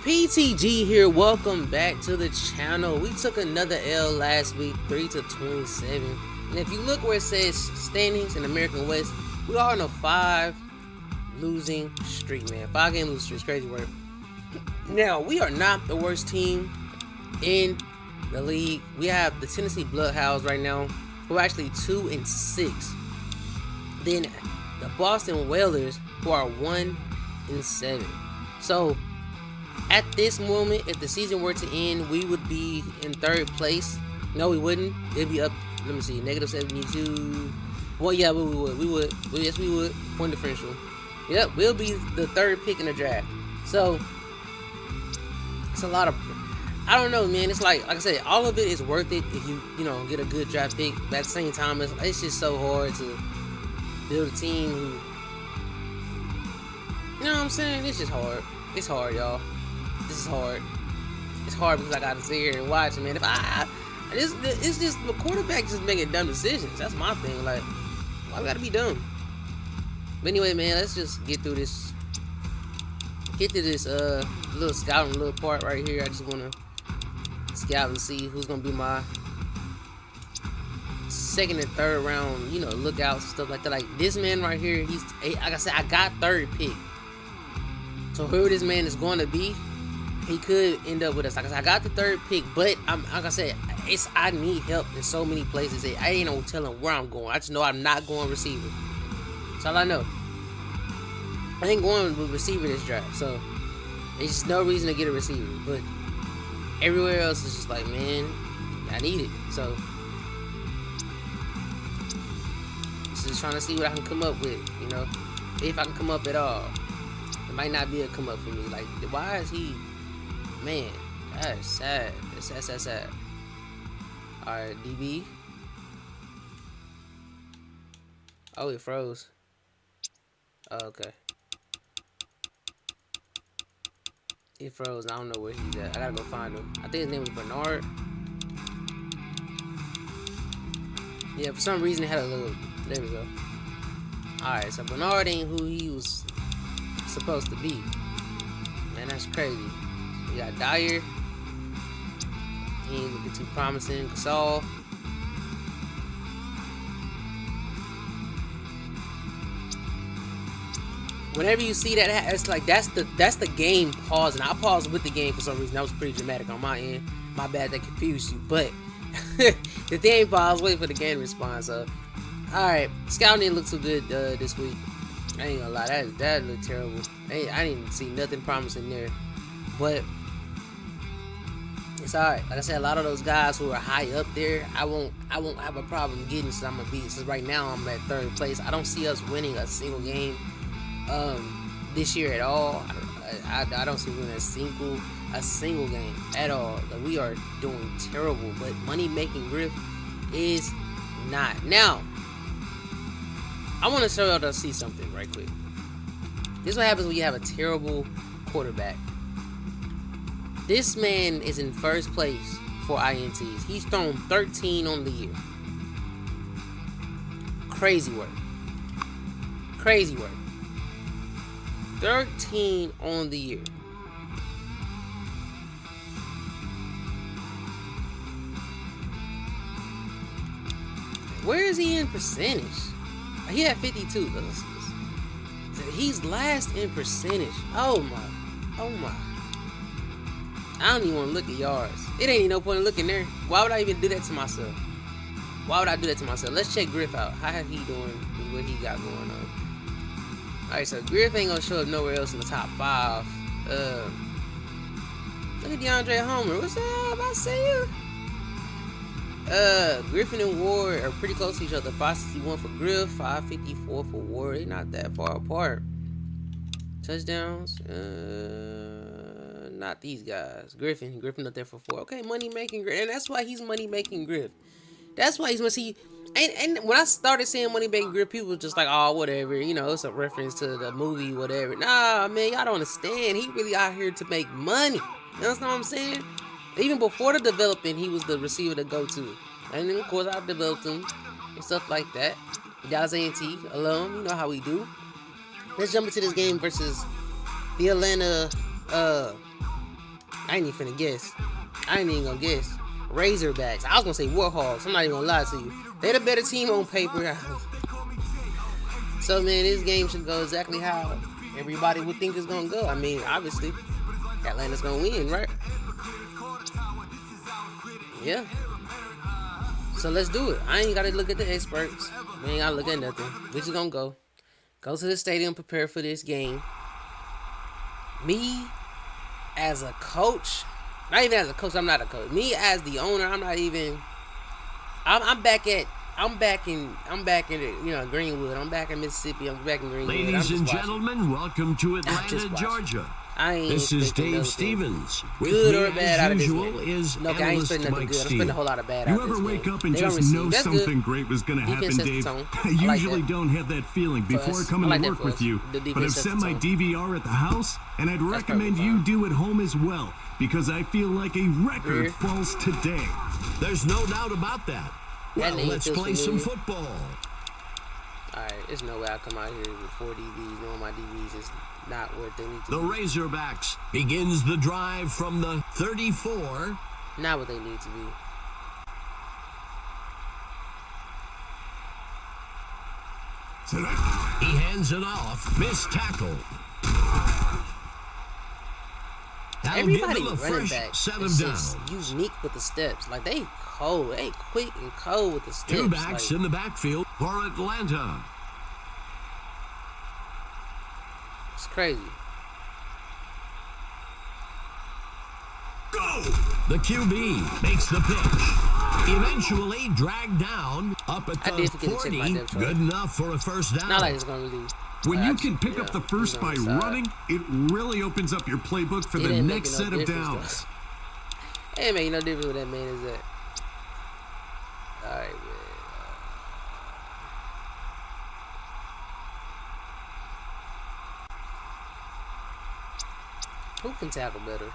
PTG here. Welcome back to the channel. We took another L last week, 3-27. And if you look where it says standings in American West, we are on a 5 losing streak, man. 5-game losing streak. It's crazy work. Now, we are not the worst team in the league. We have the Tennessee Bloodhounds right now, who are actually 2-6. Then the Boston Whalers, who are 1-7. So at this moment, if the season were to end, we would be in 3rd place. No, we wouldn't. It'd be up, let me see, -72. Well, yeah, we would. Yes, we would. Point differential. Yep, we'll be the 3rd pick in the draft. So it's a lot of, I don't know, man. It's like I said, all of it is worth it if you get a good draft pick. But at the same time, it's just so hard to build a team who, you know what I'm saying? It's just hard. It's hard, y'all. This is hard. It's hard because I gotta sit here and watch, man. It's just the quarterback just making dumb decisions. That's my thing. Like, why we gotta be dumb? But anyway, man, let's just get through this. Get to this little scouting little part right here. I just wanna scout and see who's gonna be my 2nd and 3rd round, lookouts and stuff like that. Like this man right here, like I said, I got 3rd pick. So whoever this man is going to be, he could end up with us. Like I said, I got the 3rd pick, but like I said, I need help in so many places. I ain't no telling where I'm going. I just know I'm not going receiver. That's all I know. I ain't going with receiver this draft, so there's just no reason to get a receiver. But everywhere else is just like, man, I need it. So just trying to see what I can come up with, if I can come up at all. It might not be a come up for me. Like, why is he? Man, that's sad. That's sad. Alright, DB. Oh, it froze. Oh, okay. It froze. I don't know where he's at. I gotta go find him. I think his name was Bernard. Yeah, for some reason it had a little. There we go. Alright, so Bernard ain't who he was supposed to be. Man, that's crazy. We got Dyer. He ain't looking too promising. Gasol. Whenever you see that, it's like that's the game pausing. I paused with the game for some reason. That was pretty dramatic on my end. My bad, that confused you. But the game paused, waiting for the game to respond. So, all right, scouting didn't look too good this week. I ain't gonna lie, that looked terrible. I didn't see nothing promising there, but it's alright. Like I said, a lot of those guys who are high up there, I won't have a problem getting. Since I'm gonna be, since right now I'm at 3rd place. I don't see us winning a single game this year at all. I don't see winning a single game at all. Like, we are doing terrible. But money making Griff is not. Now, I want to show y'all to see something right quick. This is what happens when you have a terrible quarterback. This man is in 1st place for INTs. He's thrown 13 on the year. Crazy work. Crazy work. 13 on the year. Where is he in percentage? He had 52. He's last in percentage. Oh my. I don't even want to look at yards. It ain't even no point in looking there. Why would I even do that to myself? Why would I do that to myself? Let's check Griff out. How he doing with what he got going on? Alright, so Griff ain't gonna show up nowhere else in the top 5. Look at DeAndre Homer. What's up? I see you. Griffin and Ward are pretty close to each other. 561 for Griff, 554 for Ward. They're not that far apart. Touchdowns, not these guys. Griffin up there for 4. Okay, money making Griff, and that's why he's money making Griff. That's why he's gonna see. And when I started saying money making Griff, people were just like, oh, whatever, it's a reference to the movie, whatever. Nah, man, y'all don't understand. He really out here to make money. You know what I'm saying? Even before the development, he was the receiver to go to. And then, of course, I developed him and stuff like that. Dallas A&T alum, you know how we do. Let's jump into this game versus the Atlanta I ain't even finna guess. I ain't even gonna guess. Razorbacks. I was gonna say Warhawks. I'm not even gonna lie to you. They the better team on paper. So man, this game should go exactly how everybody would think it's gonna go. I mean, obviously, Atlanta's gonna win, right? Yeah. So let's do it. I ain't gotta look at the experts. We ain't gotta look at nothing. We just gonna go to the stadium, prepare for this game. Me as a coach, not even as a coach. I'm not a coach. Me as the owner, I'm not even. I'm back in Greenwood. I'm back in Mississippi. I'm back in Greenwood. Ladies and gentlemen, welcome to Atlanta, Georgia. This is Dave Stevens. With good or me, bad out as of this usual, game. is No, I ain't analyst spending nothing Mike good. I'm Steele. spending a whole lot of bad out You of ever this wake game. up and They don't just receive. know That's something good. great was going to happen, Defense sets the Dave? tone. I I like usually that. don't have that feeling For before us. coming I like to that work for with us. you, The but defense I've sets set the my tone. DVR at the house, and I'd recommend perfectly you fine. do at home as well, because I feel like a record Weird. falls today. There's no doubt about that. Well, name let's feels play some familiar. football. Alright, there's no way I come out here with 4 DBs knowing my DBs is not what they need to The be. Razorbacks begins the drive from the 34. Not what they need to be. He hands it off. Missed tackle. That'll give Everybody them a running fresh back set is of just downs. unique with the steps. Like they cold, they quick and cold with the steps. Two backs like, in the backfield for Atlanta. it's crazy. The QB makes the pitch. Eventually dragged down up at I the did forget to check 40. my depth chart. Good enough for a first down. Not like it's gonna really. When I you just- can pick up yeah, the first he's by on the side. running, it really opens up your playbook for It the didn't make next no set of difference, downs. though. It ain't make no difference what that man is at. Alright, man. Who can tackle better?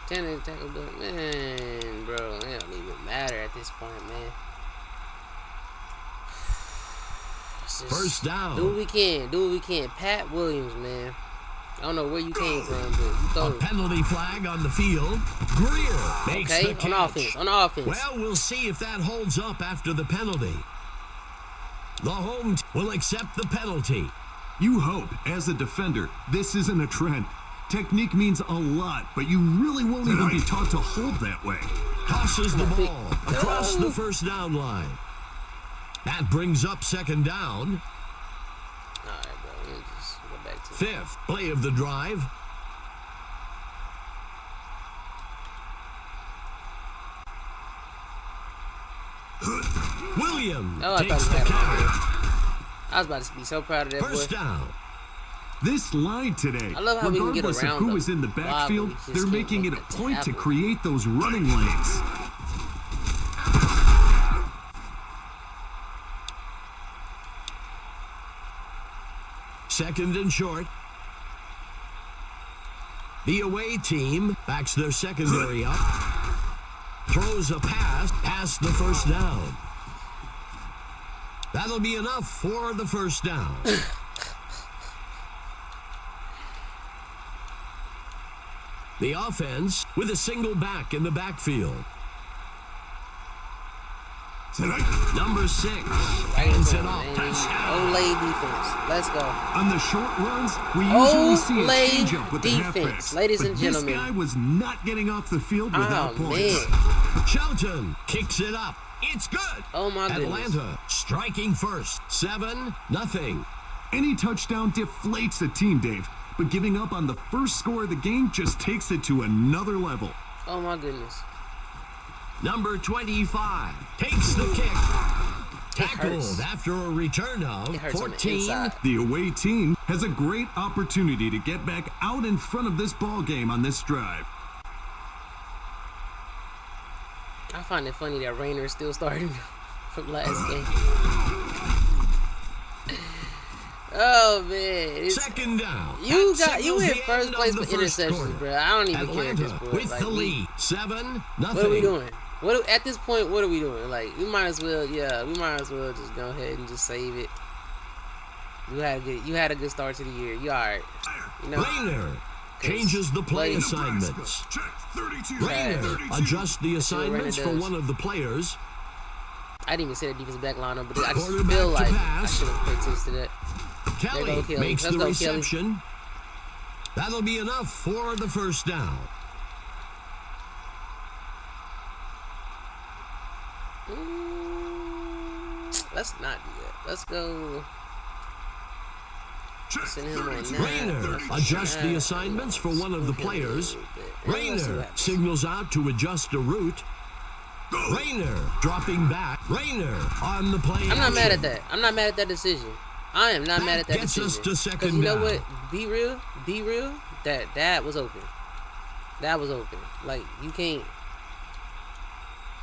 Can tackle better? Man, bro, it don't even matter at this point, man. Let's just First down. Do what we can. Do what we can. Pat Williams, man. I don't know where you came from, but you A throw it. penalty flag on the field. Greer makes Okay, the catch. on offense. On offense. Well, we'll see if that holds up after the penalty. The home team will accept the penalty. You hope, as a defender, this isn't a trend. Technique means a lot, but you really won't even be taught to hold that way. Tosses the ball across the first down line. That brings up second down. Alright, bro. Let me just go back to Fifth play of the drive. Williams Oh, I takes thought the he had it. catch. I was about to be so proud of that First boy. down. This line today, I love how we can get regardless of around who them. is in the Wow, we backfield, just they're can't making it make a the point to tackle. create those running lanes. Second and short. The away team backs their secondary up. Throws a pass past the first down. That'll be enough for the first down. The offense with a single back in the backfield. Number 6 hands it off. Touchdown. Olay defense. Let's go. On the short runs, we usually see a Olay change-up with the defense, halfbacks. ladies but and gentlemen. this guy was not getting off the field without Oh, points. man. Shelton kicks it up. It's good. Oh, my goodness. Atlanta striking first. 7-0. Any touchdown deflates a team, Dave, but giving up on the first score of the game just takes it to another level. Oh, my goodness. Number 25 takes the kick. hurts. Tackled after a return of It hurts on the 14. inside. The away team has a great opportunity to get back out in front of this ball game on this drive. I find it funny that Rainer is still starting from last game. Oh man, it's, Second down. you That in signals the first end place of the for first interceptions, quarter. bro. I don't even care at this Atlanta point. with Like, the lead. 7-0. what are we doing? At this point, what are we doing? Like, we might as well, we might as well just go ahead and just save it. You had a good start to the year. You all right? You know, Rainer changes the play Play. assignments. Check 32. Rayner adjusts the assignments for does. one of the players. I didn't even say that defensive back line, but I just Quarterback feel to like I pass. should have paid attention to that. Kelly go, Kelly. makes Let's the go, Kelly. reception. That'll be enough for the first down. Let's not do that. Let's go. Check Send him on 32. now. Rayner adjusts the assignments for one of the players. Rayner signals out to adjust a route. Rayner dropping back. Rayner on the play. I'm not mad at action. that. I'm not mad at that decision. I am not That mad at that gets decision. us to second Because you know down. what? Be real. That was open. That was open. Like, you can't.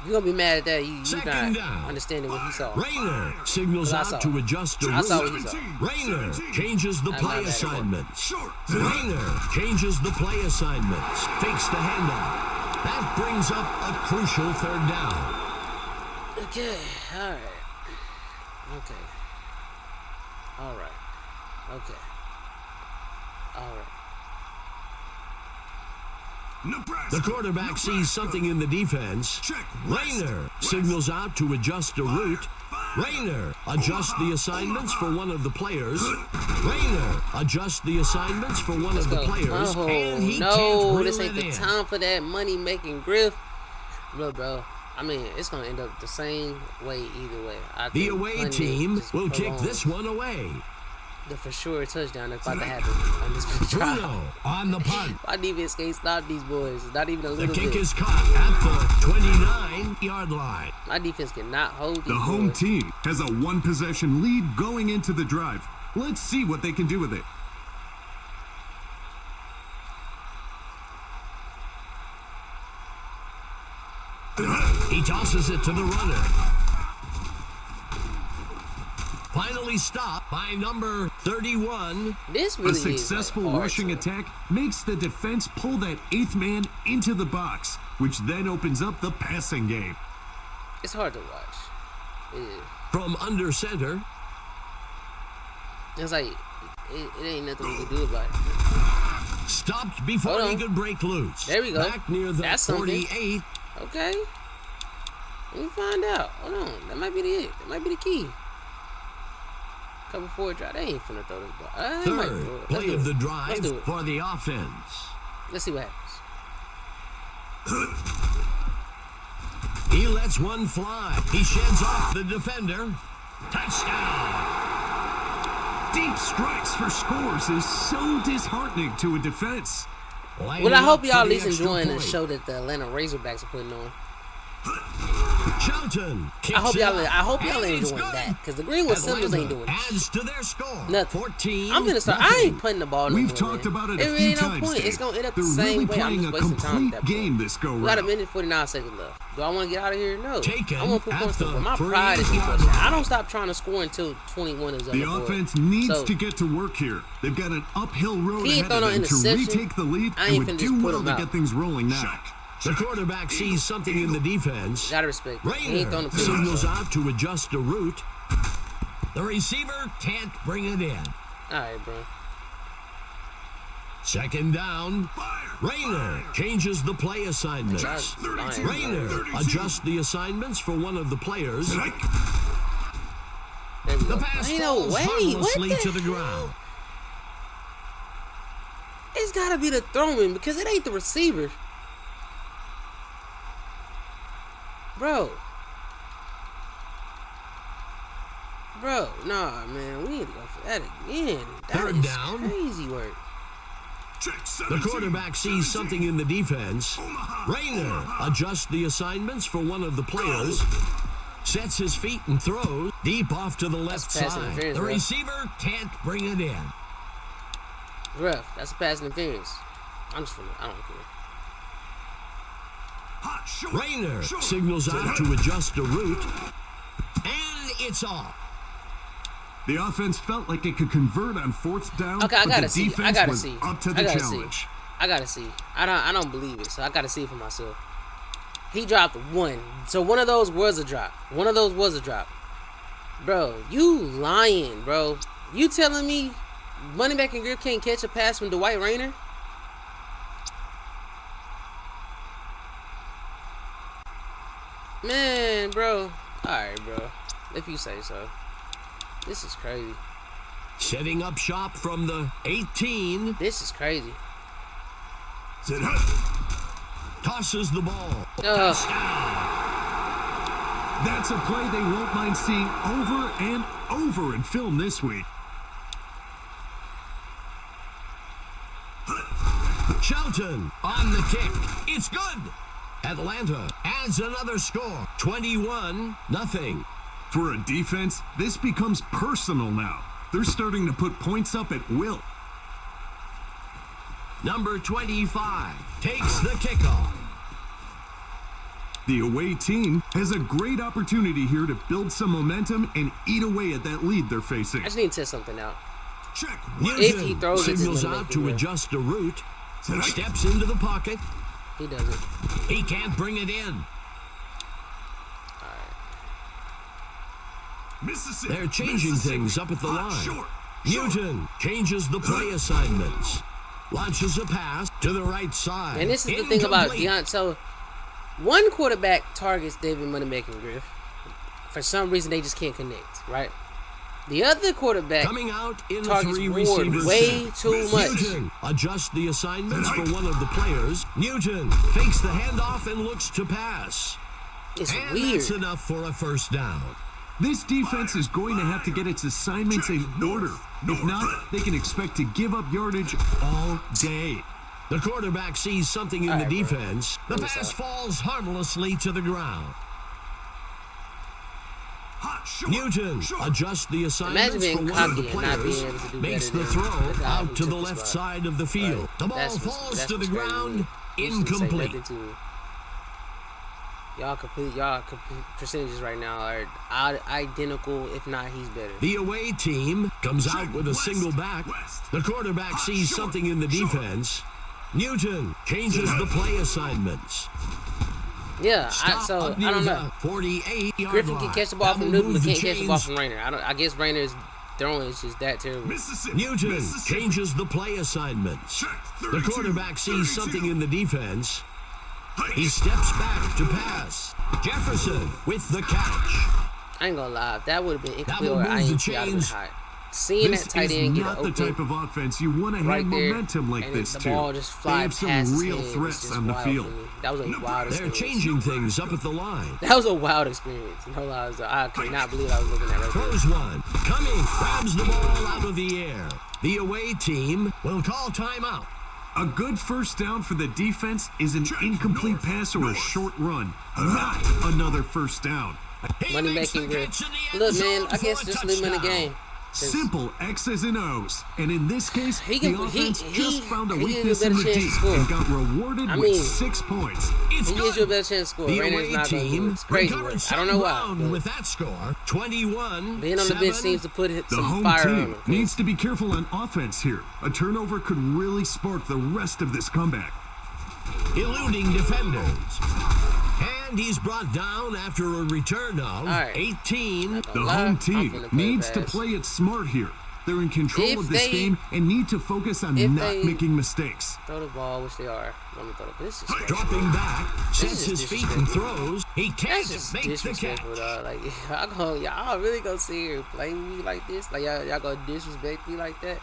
You're going to be mad at that. You're Second not down. understanding what he saw. Rayner signals But I saw out to it. adjust a I saw what route. he saw. Rayner changes the I'm play not mad at it. assignments. Short. Rayner changes the play assignments. Fakes the handoff. That brings up a crucial third down. Okay. All right. Okay. All right. Okay. All right. Nebraska. The quarterback sees something in the defense. Check. West. Rayner West. signals out to adjust a route. Fire. Rayner adjusts Omaha. the assignments for Omaha. one of the players. Rayner adjusts the assignments for one of the Go. players. Oh, And he no, can't this reel ain't it the in. time for that money-making grift. Look, bro, I mean, it's going to end up the same way either way. I The think away punting team just will kick prolongs this one away. the for sure touchdown that's about to happen on this drive. Bruno on the punt. My defense can't stop these boys. Not even a The little kick bit. is caught at the 29-yard line. My defense cannot hold these The home boys. team has a one-possession lead going into the drive. Let's see what they can do with it. He tosses it to the runner. Finally stopped by number 31. This A really successful is like hard rushing to- attack makes the defense pull that eighth man into the box, which then opens up the passing game. It's hard to watch. It is. From under center. It's like, it ain't nothing we can do about it. Stopped before Hold he on. could break loose. There we go. Back near the That's something. 48. Okay. Let me find out. Hold on. That might be it. That might be the key. Cover forward drive. They ain't finna throw this ball. They might throw Third it. Let's play do of it. the Let's drive do it. for the offense. Let's see what happens. He lets one fly. He sheds off the defender. Touchdown. Deep strikes for scores is so disheartening to a defense. Well, I hope y'all at least enjoying enjoying the show that the Atlanta Razorbacks are putting on. Shelton I hope y'all And it's enjoying good. that, because the Greenwood Symbols ain't doing Atlanta it. adds to their score. Nothing. 14. I'm gonna start. I ain't putting the ball no We've more, talked man. about it There a few ain't no times, point. Dave. It's gonna end up They're the same really way. I'm playing just a wasting time at complete that game point. this go We got a round. minute 49 seconds left. Do I want to get out of here? No. Taken I want to put at points the up. My pride is 3 equal. yard line. I don't stop trying to score until 21 is on The the board. offense needs So, to get to work here. They've got an uphill road He ain't ahead thrown of no them to interception. retake the lead I and ain't would finna do just put well him to out. get things rolling now. The quarterback sees something in the defense. Gotta respect it. He ain't throwing Rayner the pitch. signals out to adjust a route. The receiver can't bring it in. All right, bro. Second down. Rayner changes the play assignments. That's lying, Rayner bro. adjusts the assignments for one of the players. There we The go. pass Ain't no falls way. harmlessly What to the hell? ground. It's gotta be the throwing because it ain't the receiver. Bro. Bro, nah, man. We need to go for that again. That Third is down. crazy work. The quarterback sees something in the defense. Rayner adjusts the assignments for one of the players. Sets his feet and throws deep off to the left That's pass side. interference, The bro. receiver can't bring it in. Rough. That's a pass interference. I'm just finna, I don't care. Rayner signals out to adjust a route. And it's off. The offense felt like it could convert on fourth down, Okay, I but gotta the see. defense I gotta was see. up to I the gotta challenge. see. I gotta see. I don't believe it, so I gotta see it for myself. He dropped one. So one of those was a drop. One of those was a drop. Bro, you lying, bro. You telling me Money Back and Grip can't catch a pass from Dwight Rayner? Man, bro. Alright, bro. If you say so. This is crazy. Setting up shop from the 18. This is crazy. Tosses the ball. That's a play they won't mind seeing over and over in film this week. Shelton on the kick. It's good. Atlanta adds another score. 21-0. For a defense, this becomes personal now. They're starting to put points up at will. Number 25 takes the kickoff. The away team has a great opportunity here to build some momentum and eat away at that lead they're facing. I just need to test something out. Check. If he throws it, signals out to adjust the route. Steps into the pocket. He doesn't. He can't bring it in. They're changing things up at the line. Newton changes the play assignments. Launches a pass to the right side. And this is the thing about Deion. So, one quarterback targets David Moneymaker Griff. For some reason, they just can't connect, right? The other quarterback coming out in targets a Ward way too much. Newton adjusts the assignments for one of the players. Newton fakes the handoff and looks to pass. It's and weird. That's enough for a first down. This defense is going to have to get its assignments in order. If not, they can expect to give up yardage all day. The quarterback sees something in the defense. The pass falls harmlessly to the ground. Newton adjusts the assignments for one of the players. Makes the throw out to the left side of the field. The ball falls to the ground. Incomplete. Y'all percentages right now are identical, if not he's better. The away team comes out with a single back. The quarterback sees something in the defense. Newton changes the play assignments. Yeah, I don't know. 48-yard Griffin can catch the ball from Newton, but can't catch the ball from Rayner. I guess Rayner's throwing is just that terrible. Newton changes the play assignments. The quarterback sees something in the defense. He steps back to pass. Jefferson with the catch. I ain't gonna lie, if that would have been incomplete or I ain't see, I'd have been hot. Seeing this that tight end get not open the type of offense you want to have momentum like this the too. ball just They have some past real his head. threats on the field. That was a wild experience. They're changing things up at the line. That was a wild experience. No lies. I could not believe I was looking at right there. Throws one. Coming. Grabs the ball out of the air. The away team will call timeout. A good first down for the defense is an incomplete pass or a short run, not another first down. Money making good. Look, man, I guess just leave him in the game. Simple X's and O's. And in this case, the offense just found a weakness in the D and got rewarded with 6 points. He gives you a better chance to score. The Rainer's away not going to team It's crazy. I don't know why. With that score, 21. Being on the bench seems to put The some home fire on team him. needs to be careful on offense here. A turnover could really spark the rest of this comeback. Eluding defenders. And he's brought down after a return of 18. The home team needs to play it smart here. They're in control of this game and need to focus on not making mistakes. Throw the ball, which they are. Let me throw the This is dropping back, sets his feet and throws. He can't make the catch. Like, y'all really gonna sit here and play me like this? Like, y'all gonna disrespect me like that?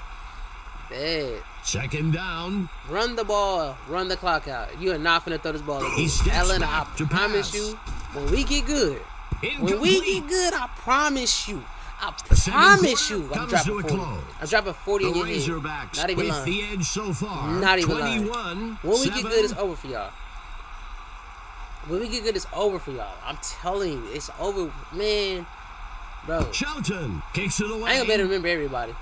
Bad. Second down. Run the ball. Run the clock out. You are not finna throw this ball. Atlanta, I promise you, when we get good, I promise you, I'm dropping 40. I'm dropping 40 in your head. Not even lying. The edge so far. Not even lying. When we get good, it's over for y'all. When we get good, it's over for y'all. I'm telling you, it's over, man. Bro. Shelton kicks it away. I ain't gonna be able to remember everybody.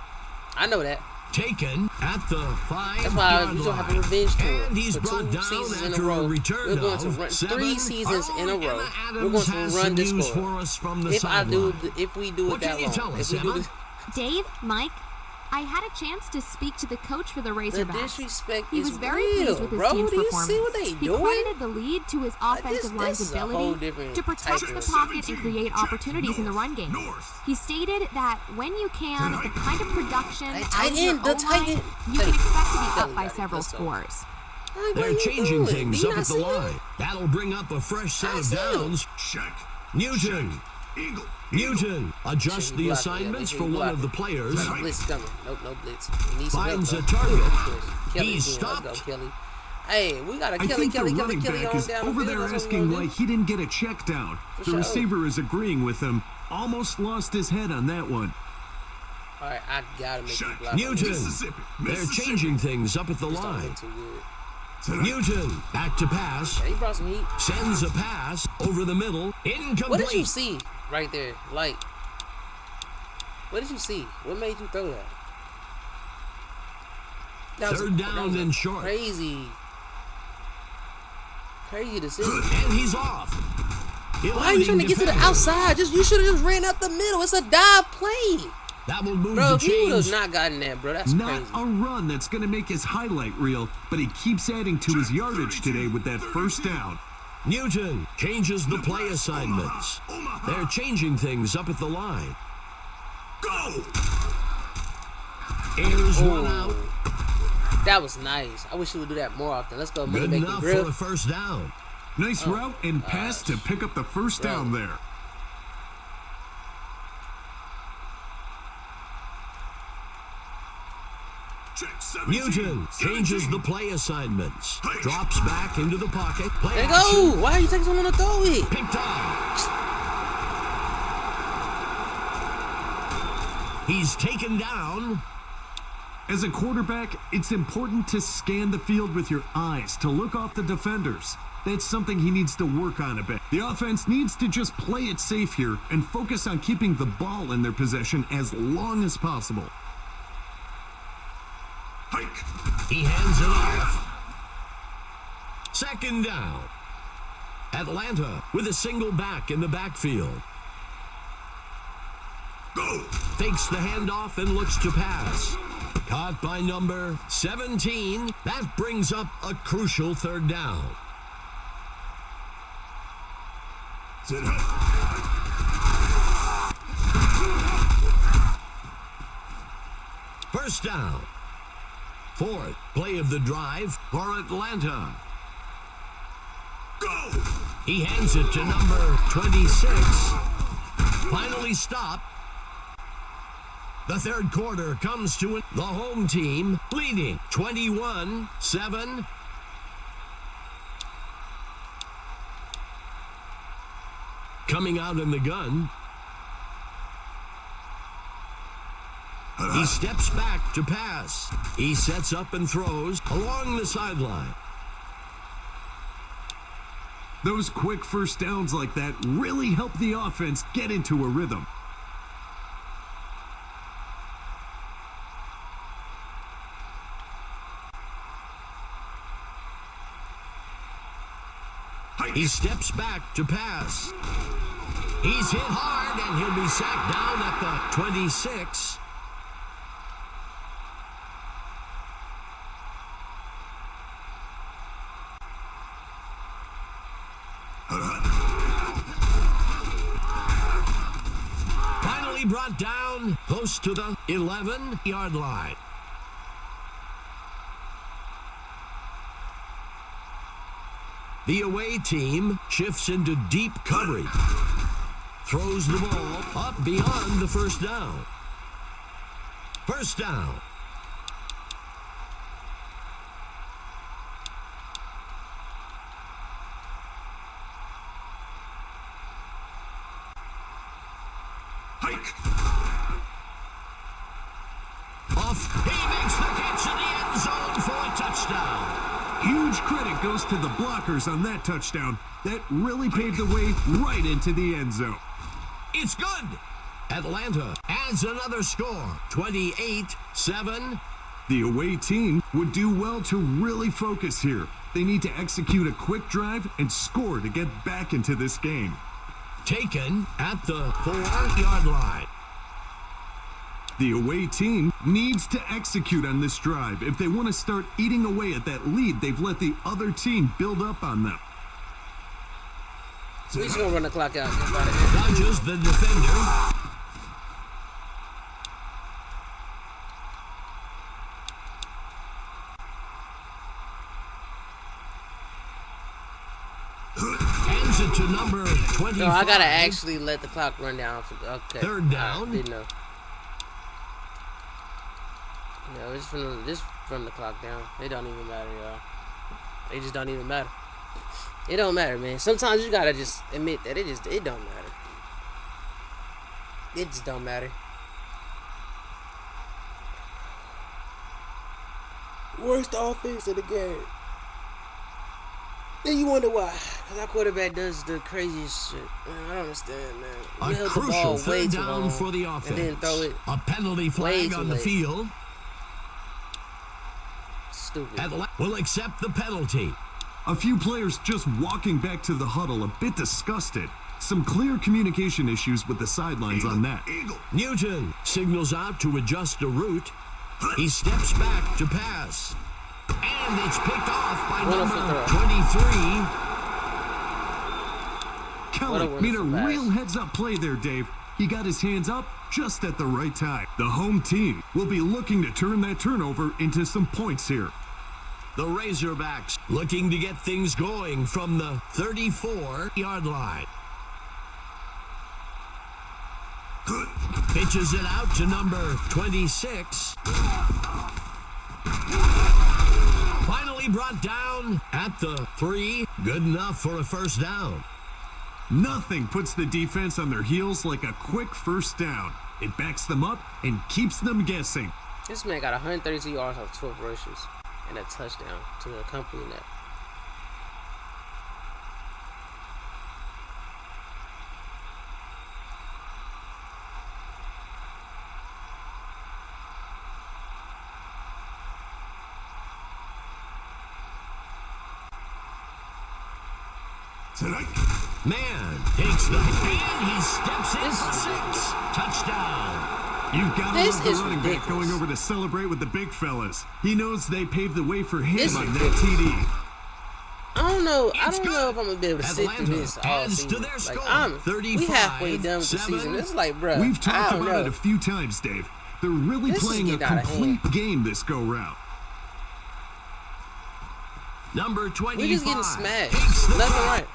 I know that. Taken at the 5-yard That's why we don't have a revenge tour. And he's for brought 2 down seasons in a after row. a return. We're going to run 3 seasons in a row. We're going to run this score. If we do it that long. If we do this, Dave, Mike, I had a chance to speak to the coach for the Razorbacks. The disrespect he was is very real, pleased with his bro. team's Do you performance. see what they He doing? credited the lead to his offensive line's ability to protect the pocket and create opportunities in the run game. He stated that when you can, the kind of production out of your O-line, you can expect to be up by several scores. They're changing things up at the line. That'll bring up a fresh set of downs. Check. Newton. Eagle. Newton adjusts the assignments for one of the players. Blitz coming. Nope, no blitz. Finds a target. He's stopped. Let's go, Kelly. Hey, we got a I think Kelly the running back is over there asking why he didn't get a check down. The receiver is agreeing with him. Almost lost his head on that one. All right, I gotta make you block. Newton. They're changing things up at the line. Newton back to pass. Yeah, he brought some heat. Sends a pass over the middle. Incomplete. What did you see right there? Like, what did you see? What made you throw that? Third down and short. Crazy decision. And he's off. Why are you trying to get to the outside? You should have just ran up the middle. It's a dive play. That will move bro, the chains. He would have not gotten that, bro. That's not crazy. A run that's going to make his highlight reel, but he keeps adding to his yardage today with that first down. Newton changes the play assignments. They're changing things up at the line. Go! Airs one out. That was nice. I wish he would do that more often. Let's go. Good enough for a first down. Nice route and pass to pick up the first down there. Newton changes the play assignments. Drops back into the pocket. There you go. Why are you taking so long to throw it? Picked off. He's taken down. As a quarterback, it's important to scan the field with your eyes to look off the defenders. That's something he needs to work on a bit. The offense needs to just play it safe here and focus on keeping the ball in their possession as long as possible. He hands it off. Second down. Atlanta with a single back in the backfield. Go. Fakes the handoff and looks to pass. Caught by number 17. That brings up a crucial third down. First down. Fourth play of the drive for Atlanta. Go! He hands it to number 26. Finally stopped. The third quarter comes to the home team leading 21-7. Coming out in the gun. He steps back to pass. He sets up and throws along the sideline. Those quick first downs like that really help the offense get into a rhythm. He steps back to pass. He's hit hard, and he'll be sacked down at the 26. Finally brought down close to the 11-yard line. The away team shifts into deep coverage. Throws the ball up beyond the first down. First down. Off. He makes the catch in the end zone for a touchdown. Huge credit goes to the blockers on that touchdown. That really paved the way right into the end zone. It's good. Atlanta adds another score, 28-7. The away team would do well to really focus here. They need to execute a quick drive and score to get back into this game. Taken at the 4-yard line. The away team needs to execute on this drive if they want to start eating away at that lead they've let the other team build up on them. We're just gonna run the clock out. Dodges the defender. Hands it to number 25. No, I gotta actually let the clock run down. Okay. Third down. I didn't know. No, it's from the clock down. They don't even matter, y'all. They just don't even matter. It don't matter, man. Sometimes you gotta just admit that it don't matter. It just don't matter. Worst offense in the game. Then you wonder why. Because our quarterback does the craziest shit. Man, I don't understand, man. A held crucial the ball way third too down long for the offense. and then throw it A penalty flag on the late. field. Stupid. Will accept the penalty. A few players just walking back to the huddle a bit disgusted. Some clear communication issues with the sidelines on that. Newton signals out to adjust the route. He steps back to pass. And it's picked off by number 23. Kelly made a real heads-up play there, Dave. He got his hands up just at the right time. The home team will be looking to turn that turnover into some points here. The Razorbacks looking to get things going from the 34-yard line. Pitches it out to number 26. Finally brought down at the 3. Good enough for a first down. Nothing puts the defense on their heels like a quick first down. It backs them up and keeps them guessing. This man got 132 yards off 12 rushes and a touchdown to accompany that. Man takes the and he steps in for 6. Touchdown. You've got to This love the is running back ridiculous. going over to celebrate with the big fellas. He knows they paved the way for him This on is that TD. I don't know It's if I'm gonna be able to sit through this all adds to season. their Like score. we halfway done with the 35-7. season. It's like, bro, We've I talked don't about know. it a few times, Dave. They're really This is playing a getting out of complete game this go-round. Number 25. We're just getting takes smashed the left and drop. right.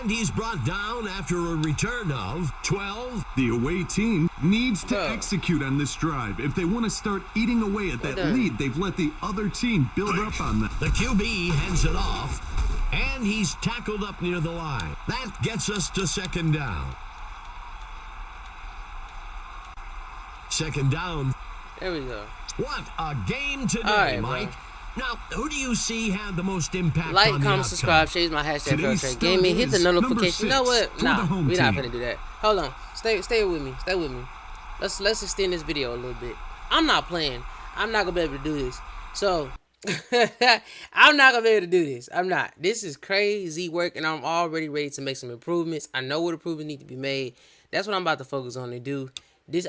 And he's brought down after a return of 12. The away team needs to Bro. execute on this drive. If they want to start eating away at that done. lead, they've let the other team build up on them. The QB hands it off, and he's tackled up near the line. That gets us to second down. Second down. There we go. What a game today, All right, Mike. bro. Now, who do you see had the most impact Like, on the comment, outcome? subscribe, share my hashtag Today's Trade Gaming. Hit the star is notification. You know number what? 6 for Nah, the home we're not team. gonna do that. Hold on. Stay with me. Stay with me. Let's extend this video a little bit. I'm not playing. I'm not gonna be able to do this. So I'm not gonna be able to do this. I'm not. This is crazy work, and I'm already ready to make some improvements. I know what improvements need to be made. That's what I'm about to focus on and do.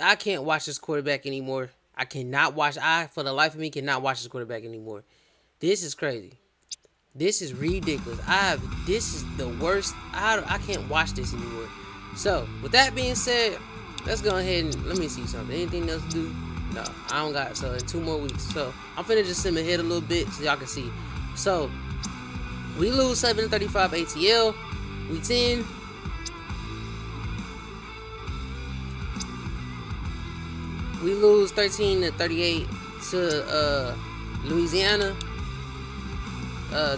I can't watch this quarterback anymore. I for the life of me, cannot watch this quarterback anymore. This is crazy. This is ridiculous. This is the worst. I can't watch this anymore. So, with that being said, let's go ahead and let me see something. Anything else to do? No, I don't got. So, in 2 more weeks. So, I'm finna just sim ahead a little bit so y'all can see. So, we lose 7-35 ATL. We 10. We lose 13-38 to Louisiana.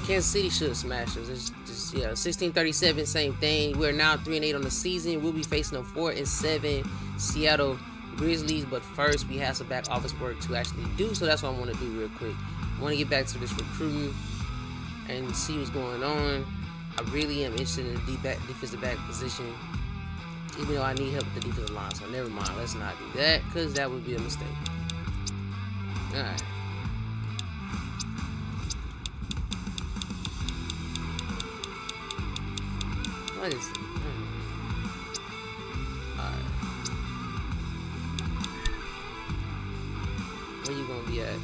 Kansas City should smash us. It's just 16-37, same thing. We're now 3-8 on the season. We'll be facing a 4-7 Seattle Grizzlies, but first we have some back office work to actually do. So that's what I want to do real quick. I want to get back to this recruiting and see what's going on. I really am interested in the defensive back position, even though I need help with the defensive line. So never mind. Let's not do that because that would be a mistake. All right. What is it? Alright. Where you gonna be at?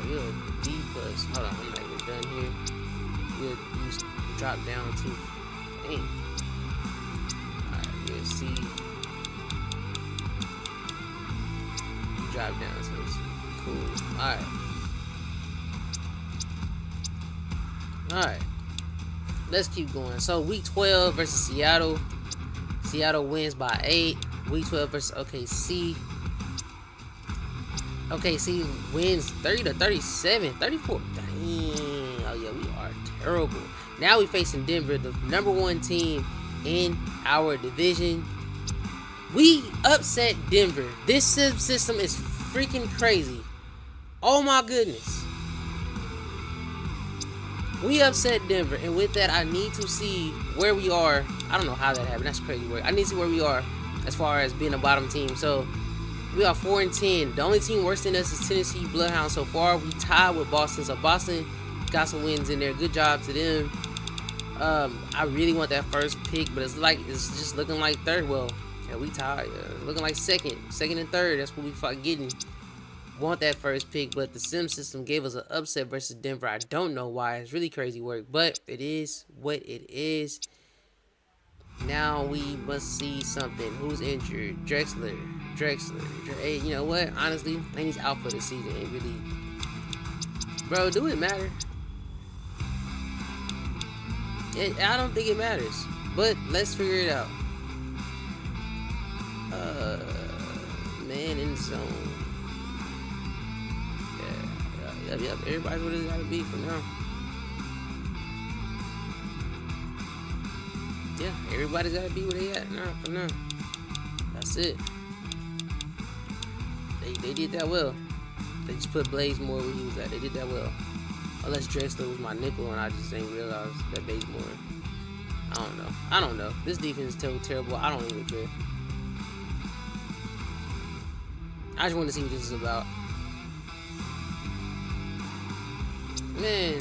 You're a D plus. Hold on, I'm not even done here. You drop down to dang. Alright, you're a C. You drop down to this. Cool. Alright. let's keep going. So week 12 versus Seattle. Seattle wins by 8. Week 12 versus OKC. OKC wins 30-37, 34. Dang. Oh yeah, we are terrible. Now we facing Denver, the #1 team in our division. We upset Denver. This system is freaking crazy. Oh my goodness. We upset Denver, and with that, I need to see where we are. I don't know how that happened. That's crazy work. I need to see where we are as far as being a bottom team. So we are 4-10. The only team worse than us is Tennessee Bloodhounds so far. We tied with Boston. So Boston got some wins in there. Good job to them. I really want that first pick, but it's just looking like third. Well, yeah, we tied. Looking like second and third. That's what we getting. Want that first pick, but the sim system gave us an upset versus Denver. I don't know why. It's really crazy work, but it is what it is. Now we must see something. Who's injured? Drexler. Hey, you know what? Honestly, I think he's out for the season. Ain't really, bro. Do it matter? I don't think it matters, but let's figure it out. Man in the zone. Yep. Everybody's what it's gotta be for now. Yeah, everybody's gotta be where they at now for now. That's it. They did that well. They just put Blaze more where he was at. They did that well. Unless Drexler was my nickel and I just didn't realize that Blaze more. I don't know. This defense is terrible. I don't even care. I just want to see what this is about. Man,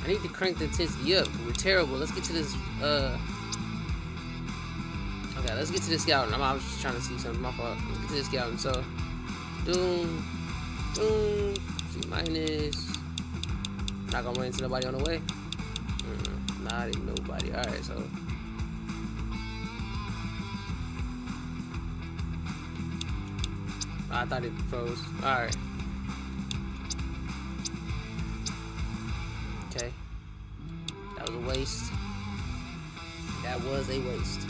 I need to crank the intensity up. We're terrible. Let's get to this. Okay, let's get to the scouting. I was just trying to see something. My fault. Let's get to the scouting. So, doom, C minus. Not gonna run into nobody on the way. Not even nobody. All right, so. I thought it froze. All right. Okay, that was a waste. That was a waste.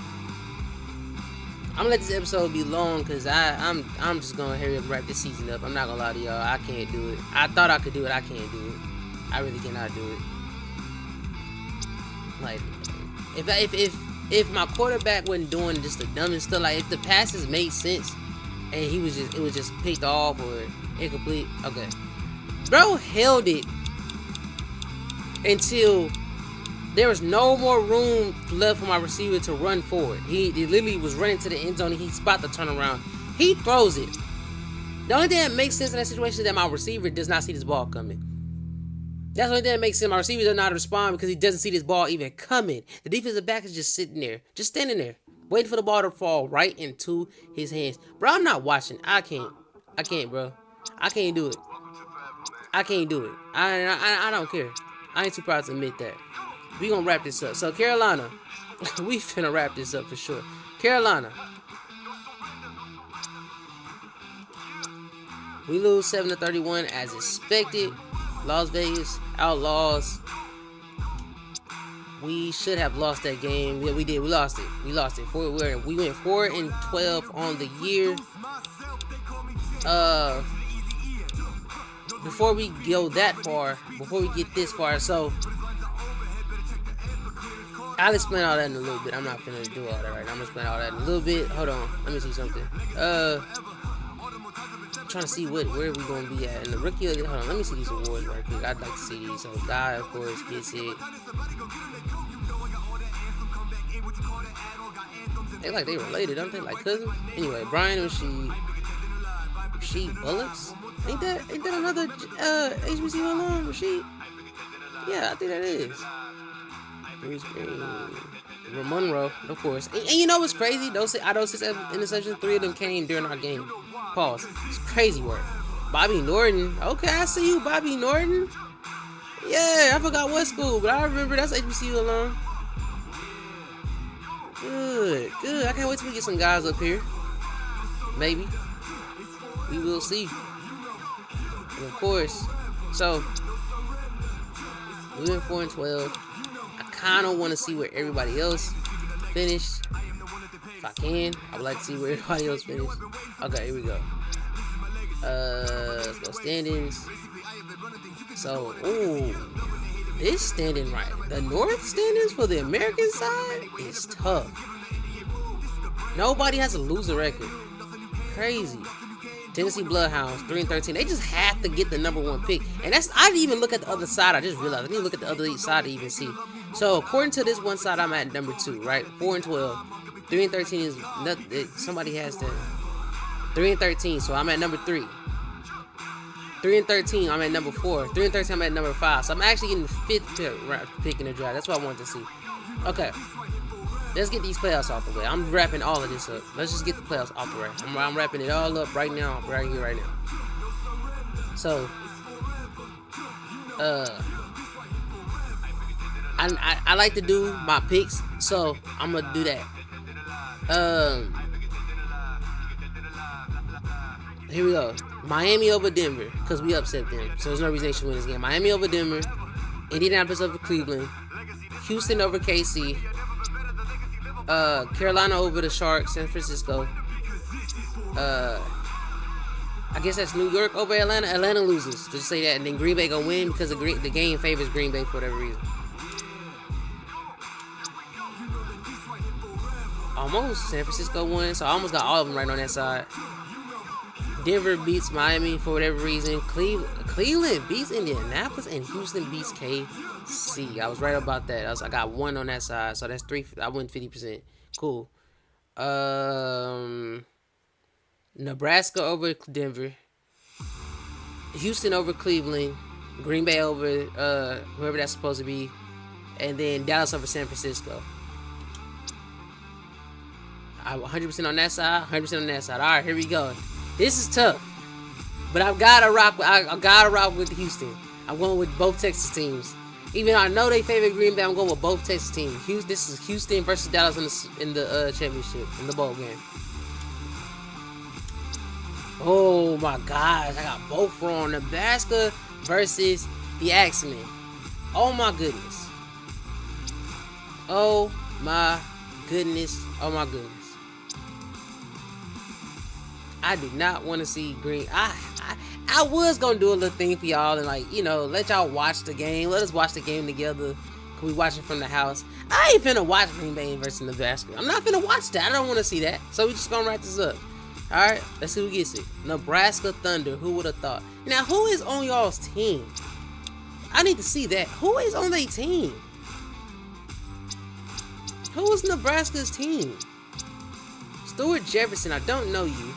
I'm gonna let this episode be long because I'm just gonna hurry up and wrap this season up. I'm not gonna lie to y'all. I can't do it. I thought I could do it. I can't do it. I really cannot do it. Like, if my quarterback wasn't doing just the dumbest stuff, like if the passes made sense and it was just picked off or incomplete. Okay, bro held it until there was no more room left for my receiver to run forward. He literally was running to the end zone and he's about to turn around. He throws it. The only thing that makes sense in that situation is that my receiver does not see this ball coming. That's the only thing that makes sense. My receiver does not respond because he doesn't see this ball even coming. The defensive back is just sitting there, just standing there, waiting for the ball to fall right into his hands. Bro, I'm not watching. I can't, bro. I can't do it. I can't do it. I don't care. I ain't too proud to admit that. We gonna wrap this up. So Carolina, we finna wrap this up for sure. Carolina, we lose 7-31 as expected. Las Vegas Outlaws. We should have lost that game. Yeah, we did. We lost it. We went 4-12 on the year. Before we go that far, before we get this far, so I'll explain all that in a little bit. I'm not gonna do all that right now. I'm gonna explain all that in a little bit. Hold on, let me see something. I'm trying to see where we gonna be at in the rookie. Hold on, let me see these awards right quick. I'd like to see these. So Guy, of course, gets it. They like they related, don't they? Like cousins. Anyway, Brian and Rasheed Bullocks. Ain't that another HBCU alum, Rasheed? Yeah, I think that is. Bruce Green, Monroe, of course. And you know what's crazy? Those 6 interceptions, 3 of them came during our game. Pause. It's crazy work. Bobby Norton. Okay, I see you, Bobby Norton. Yeah, I forgot what school, but I remember that's HBCU alum. Good. I can't wait till we get some guys up here. Maybe. We will see. And of course, so We went 4-12. I kind of want to see where everybody else finished. If I can, I would like to see where everybody else finished. Okay, here we go. Let's go standings. So, ooh, this standing right. The North standings for the American side is tough. Nobody has a losing record. Crazy. Tennessee Bloodhounds 3-13. They just have to get the #1 pick, and that's. I didn't even look at the other side. I just realized I didn't look at the other side to even see. So according to this one side, I'm at number 2, right? 4-12. 3-13 is nothing. Somebody has to. 3-13. So I'm at number 3. 3-13. I'm at number 4. 3-13. I'm at number 5. So I'm actually getting the 5th pick in the draft. That's what I wanted to see. Okay. Let's get these playoffs off the way. I'm wrapping all of this up. Let's just get the playoffs off the way. I'm wrapping it all up right now, right here, right now. So, I like to do my picks, so I'm gonna do that. Here we go. Miami over Denver, because we upset them. So there's no reason they should win this game. Miami over Denver. Indianapolis over Cleveland. Houston over KC. Carolina over the Sharks. San Francisco. I guess that's New York over Atlanta. Atlanta loses. Just say that. And then Green Bay gonna win because the game favors Green Bay for whatever reason. Almost. San Francisco won. So I almost got all of them right on that side. Denver beats Miami for whatever reason. Cleveland beats Indianapolis, and Houston beats KC. I was right about that. I got 1 on that side, so that's 3. I win 50%. Cool. Nebraska over Denver. Houston over Cleveland. Green Bay over whoever that's supposed to be, and then Dallas over San Francisco. I'm 100% on that side. 100% on that side. All right, here we go. This is tough, but I've gotta rock. I gotta rock with Houston. I'm going with both Texas teams, even though I know they favor Green Bay. I'm going with both Texas teams. This is Houston versus Dallas in the championship, in the bowl game. Oh my gosh, I got both wrong. Nebraska versus the Axemen. Oh my goodness. Oh my goodness. Oh my goodness. I do not want to see Green. I was gonna do a little thing for y'all and, like, you know, let y'all watch the game. Let us watch the game together. Can we watch it from the house? I ain't finna watch Green Bay versus Nebraska. I'm not finna watch that. I don't want to see that. So we just gonna wrap this up. All right, let's see who gets it. Nebraska Thunder. Who would have thought? Now, who is on y'all's team? I need to see that. Who is on their team? Who is Nebraska's team? Stuart Jefferson. I don't know you.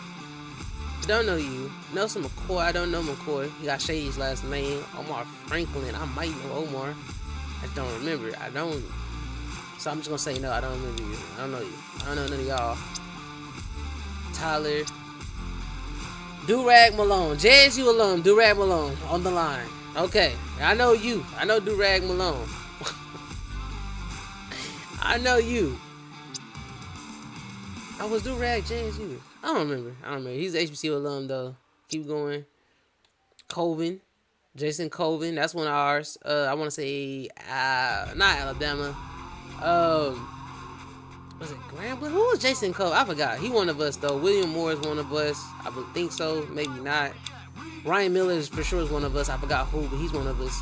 Don't know you. Nelson McCoy. I don't know McCoy. He got Shady's last name. Omar Franklin. I might know Omar. I don't remember. I don't. So I'm just gonna say no. I don't remember you. I don't know you. I don't know none of y'all. Tyler. Durag Malone. JSU alum. Durag Malone on the line. Okay. I know you. I know Durag Malone. I know you. I was Durag JSU. I don't remember. He's an HBCU alum, though. Keep going. Colvin. Jason Colvin. That's one of ours. I want to say, not Alabama. Was it Grambling? Who was Jason Colvin? I forgot. He one of us, though. William Moore is one of us. I would think so. Maybe not. Ryan Miller is for sure is one of us. I forgot who, but he's one of us.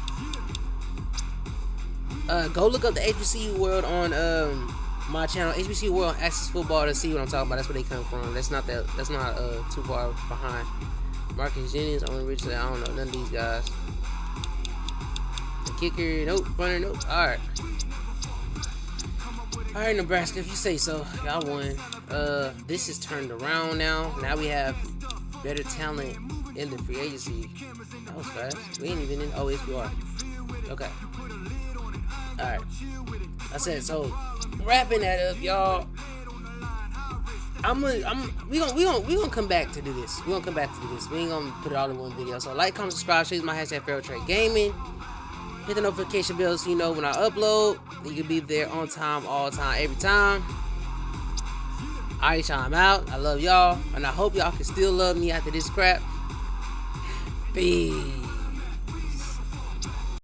Go look up the HBCU World on my channel, HBCU World Access Football, to see what I'm talking about. That's where they come from. That's not too far behind. Marcus Jennings, Owen Richardson, I don't know none of these guys. The kicker, nope. Runner, nope. All right, Nebraska, if you say so. Y'all won. This is turned around now. Now we have better talent in the free agency. That was fast. We ain't even in. Oh, yes, we are. Okay. All right. I said so. Wrapping that up, y'all. We gonna come back to do this. We ain't gonna put it all in one video. So like, comment, subscribe, share my hashtag FairTrade Gaming. Hit the notification bell so you know when I upload. You can be there on time, all time, every time. Alright, y'all, I'm out. I love y'all, and I hope y'all can still love me after this crap. Peace.